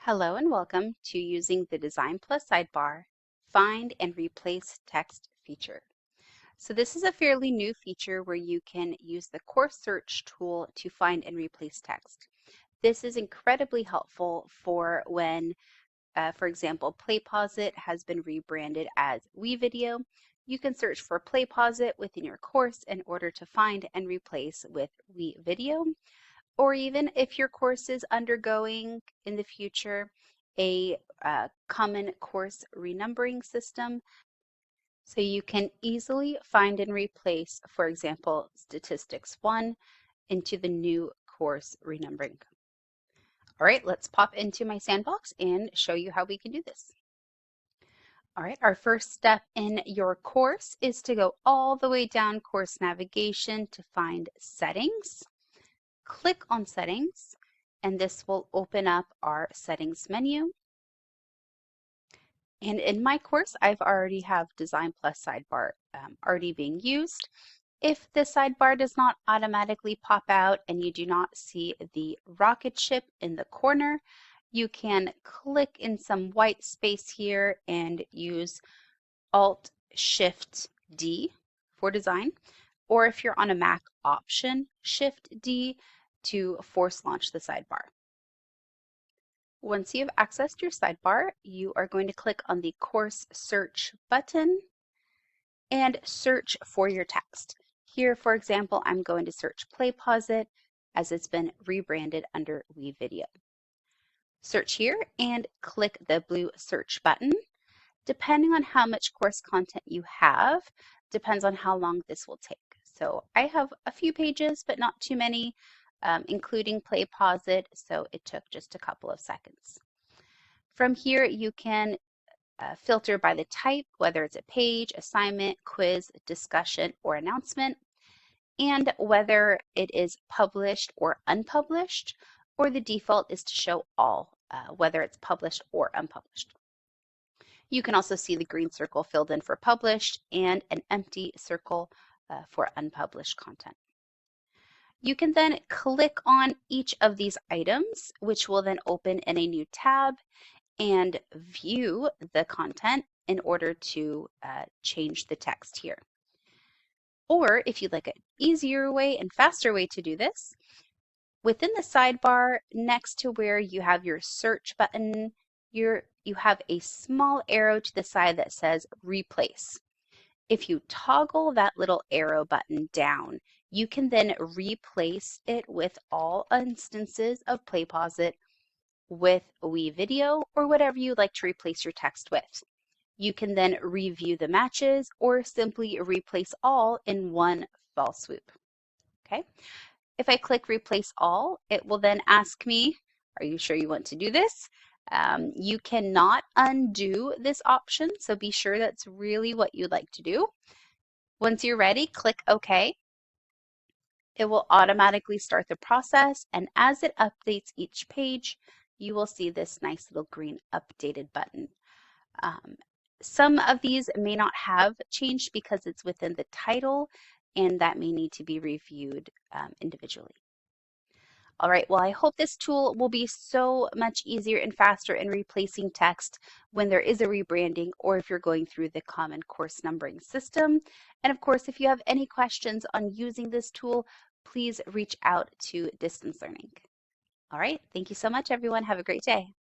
Hello and welcome to using the DesignPlus Sidebar Find and Replace Text feature. So this is a fairly new feature where you can use the course search tool to find and replace text. This is incredibly helpful for when, for example, PlayPosit has been rebranded as WeVideo. You can search for PlayPosit within your course in order to find and replace with WeVideo. Or even if your course is undergoing in the future a common course renumbering system, so you can easily find and replace, for example, Statistics 1 into the new course renumbering. All right, let's pop into my sandbox and show you how we can do this. All right, our first step in your course is to go all the way down course navigation to find settings. Click on settings, and this will open up our settings menu. And in my course, I've already have DesignPlus Sidebar already being used. If the sidebar does not automatically pop out and you do not see the rocket ship in the corner, you can click in some white space here and use Alt-Shift-D for design. Or if you're on a Mac, Option-Shift-D to force launch the sidebar. Once you've accessed your sidebar, you are going to click on the course search button and search for your text. Here, for example, I'm going to search PlayPosit as it's been rebranded under WeVideo. Search here and click the blue search button. Depending on how much course content you have, depends on how long this will take. So I have a few pages, but not too many, including PlayPosit, so it took just a couple of seconds. From here, you can filter by the type, whether it's a page, assignment, quiz, discussion, or announcement, and whether it is published or unpublished, or the default is to show all, whether it's published or unpublished. You can also see the green circle filled in for published and an empty circle for unpublished content. You can then click on each of these items, which will then open in a new tab, and view the content in order to change the text here. Or if you'd like an easier way and faster way to do this, within the sidebar next to where you have your search button, you have a small arrow to the side that says replace. If you toggle that little arrow button down, you can then replace it with all instances of PlayPosit with WeVideo or whatever you'd like to replace your text with. You can then review the matches or simply replace all in one fell swoop. Okay. If I click replace all, it will then ask me, are you sure you want to do this? You cannot undo this option, so be sure that's really what you'd like to do. Once you're ready, click OK. It will automatically start the process, and as it updates each page, you will see this nice little green updated button. Some of these may not have changed because it's within the title, and that may need to be reviewed individually. All right, well, I hope this tool will be so much easier and faster in replacing text when there is a rebranding or if you're going through the common course numbering system. And of course, if you have any questions on using this tool, please reach out to Distance Learning. All right, thank you so much, everyone. Have a great day.